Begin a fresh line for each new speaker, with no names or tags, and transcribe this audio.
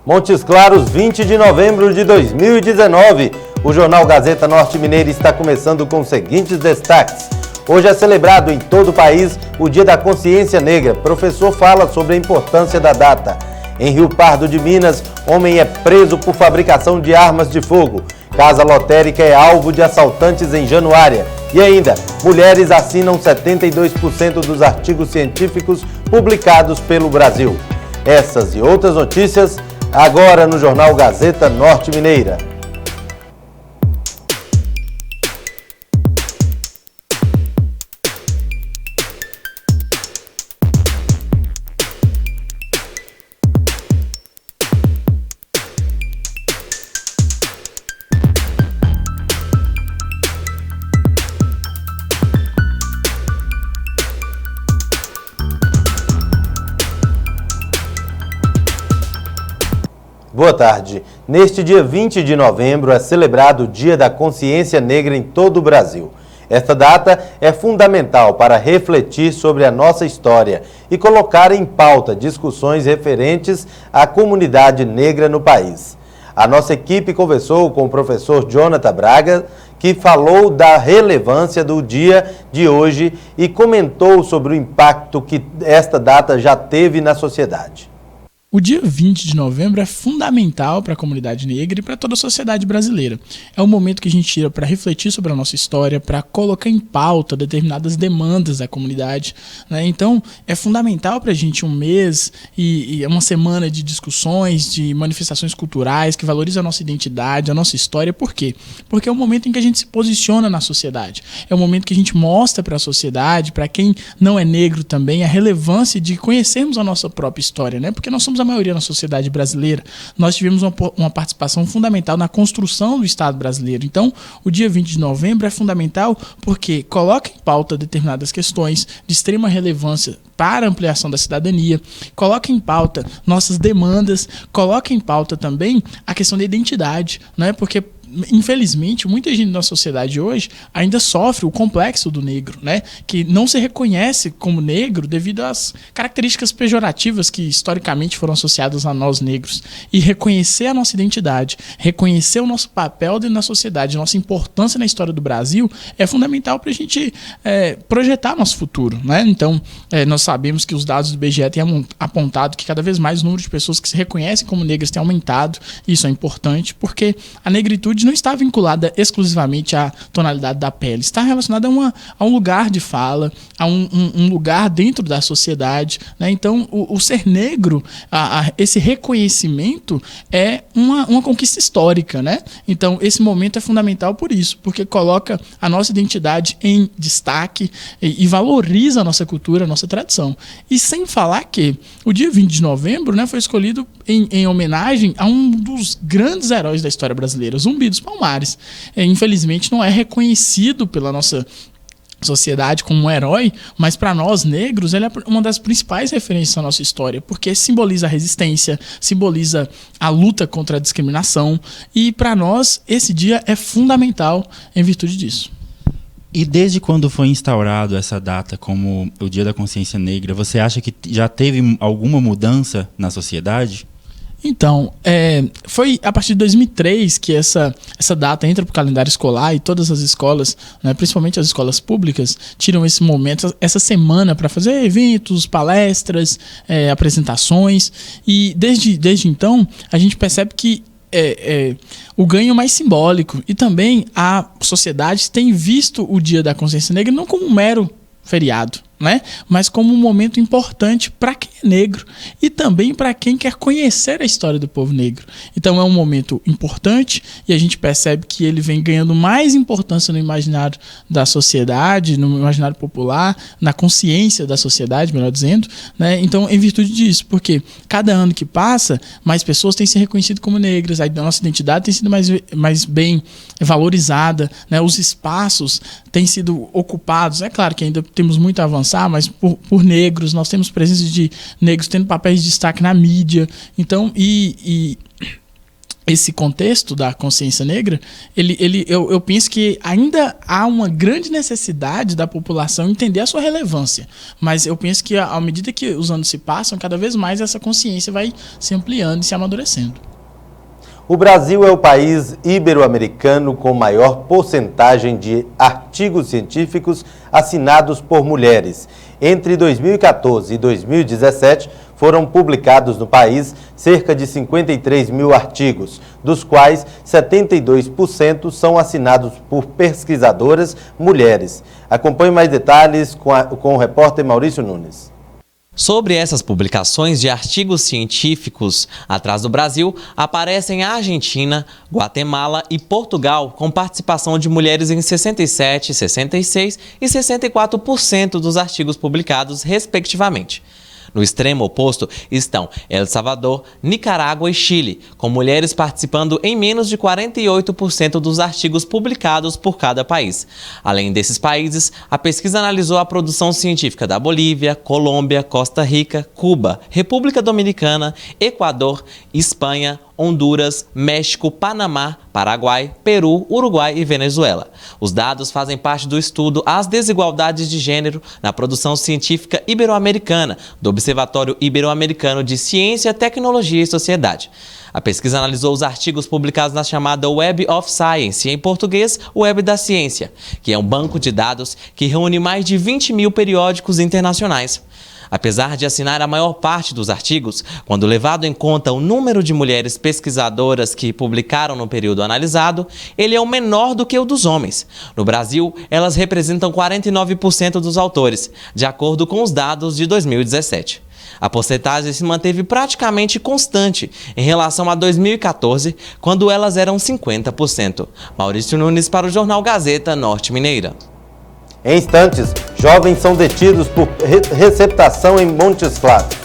Montes Claros, 20 de novembro de 2019. O Jornal Gazeta Norte Mineira está começando com os seguintes destaques. Hoje é celebrado em todo o país o Dia da Consciência Negra. Professor fala sobre a importância da data. Em Rio Pardo de Minas, homem é preso por fabricação de armas de fogo. Casa lotérica é alvo de assaltantes em Januária. E ainda, mulheres assinam 72% dos artigos científicos publicados pelo Brasil. Essas e outras notícias agora no Jornal Gazeta Norte Mineira. Boa tarde. Neste dia 20 de novembro é celebrado o Dia da Consciência Negra em todo o Brasil. Esta data é fundamental para refletir sobre a nossa história e colocar em pauta discussões referentes à comunidade negra no país. A nossa equipe conversou com o professor Jonathan Braga, que falou da relevância do dia de hoje e comentou sobre o impacto que esta data já teve na sociedade.
O dia 20 de novembro é fundamental para a comunidade negra e para toda a sociedade brasileira. É um momento que a gente tira para refletir sobre a nossa história, para colocar em pauta determinadas demandas da comunidade, né? Então, é fundamental para a gente um mês e uma semana de discussões, de manifestações culturais que valorizam a nossa identidade, a nossa história. Por quê? Porque é o momento em que a gente se posiciona na sociedade. É o momento que a gente mostra para a sociedade, para quem não é negro também, a relevância de conhecermos a nossa própria história, né? Porque nós somos a maioria na sociedade brasileira. Nós tivemos uma participação fundamental na construção do Estado brasileiro. Então, o dia 20 de novembro é fundamental porque coloca em pauta determinadas questões de extrema relevância para a ampliação da cidadania, coloca em pauta nossas demandas, coloca em pauta também a questão da identidade, né? Porque infelizmente, muita gente na sociedade hoje ainda sofre o complexo do negro, né? Que não se reconhece como negro devido às características pejorativas que historicamente foram associadas a nós negros. E reconhecer a nossa identidade, reconhecer o nosso papel dentro da sociedade, nossa importância na história do Brasil é fundamental para a gente projetar nosso futuro, né? Então, nós sabemos que os dados do IBGE têm apontado que cada vez mais o número de pessoas que se reconhecem como negras tem aumentado. Isso é importante porque a negritude não está vinculada exclusivamente à tonalidade da pele, está relacionada a um lugar de fala, a um lugar dentro da sociedade, né? Então, o ser negro, esse reconhecimento é uma conquista histórica, né? Então, esse momento é fundamental por isso, porque coloca a nossa identidade em destaque e valoriza a nossa cultura, a nossa tradição. E sem falar que o dia 20 de novembro, né, foi escolhido em homenagem a um dos grandes heróis da história brasileira, Zumbi dos Palmares. Infelizmente não é reconhecido pela nossa sociedade como um herói, mas para nós negros ele é uma das principais referências da nossa história, porque simboliza a resistência, simboliza a luta contra a discriminação, e para nós esse dia é fundamental em virtude disso.
E desde quando foi instaurado essa data como o Dia da Consciência Negra, você acha que já teve alguma mudança na sociedade?
Então, foi a partir de 2003 que essa data entra para o calendário escolar e todas as escolas, né, principalmente as escolas públicas, tiram esse momento, essa semana para fazer eventos, palestras, apresentações. E desde então, a gente percebe que o ganho mais simbólico e também a sociedade tem visto o Dia da Consciência Negra não como um mero feriado, né? Mas como um momento importante para quem é negro e também para quem quer conhecer a história do povo negro. Então é um momento importante e a gente percebe que ele vem ganhando mais importância no imaginário da sociedade, no imaginário popular, na consciência da sociedade, melhor dizendo, né? Então, em virtude disso, porque cada ano que passa, mais pessoas têm se reconhecido como negras, a nossa identidade tem sido mais bem valorizada, né? Os espaços têm sido ocupados. É claro que ainda temos muito a avançar, mas por negros, nós temos presença de negros tendo papéis de destaque na mídia. Então, esse contexto da consciência negra, eu penso que ainda há uma grande necessidade da população entender a sua relevância. Mas eu penso que, à medida que os anos se passam, cada vez mais essa consciência vai se ampliando e se amadurecendo.
O Brasil é o país ibero-americano com maior porcentagem de artigos científicos assinados por mulheres. Entre 2014 e 2017, foram publicados no país cerca de 53 mil artigos, dos quais 72% são assinados por pesquisadoras mulheres. Acompanhe mais detalhes com o repórter Maurício Nunes.
Sobre essas publicações de artigos científicos, atrás do Brasil, aparecem a Argentina, Guatemala e Portugal, com participação de mulheres em 67%, 66% e 64% dos artigos publicados, respectivamente. No extremo oposto estão El Salvador, Nicarágua e Chile, com mulheres participando em menos de 48% dos artigos publicados por cada país. Além desses países, a pesquisa analisou a produção científica da Bolívia, Colômbia, Costa Rica, Cuba, República Dominicana, Equador, Espanha, Honduras, México, Panamá, Paraguai, Peru, Uruguai e Venezuela. Os dados fazem parte do estudo As Desigualdades de Gênero na Produção Científica Ibero-Americana, do Observatório Ibero-Americano de Ciência, Tecnologia e Sociedade. A pesquisa analisou os artigos publicados na chamada Web of Science, e em português, Web da Ciência, que é um banco de dados que reúne mais de 20 mil periódicos internacionais. Apesar de assinar a maior parte dos artigos, quando levado em conta o número de mulheres pesquisadoras que publicaram no período analisado, ele é o menor do que o dos homens. No Brasil, elas representam 49% dos autores, de acordo com os dados de 2017. A porcentagem se manteve praticamente constante em relação a 2014, quando elas eram 50%. Maurício Nunes para o Jornal Gazeta Norte Mineira.
Em instantes, jovens são detidos por receptação em Montes Claros.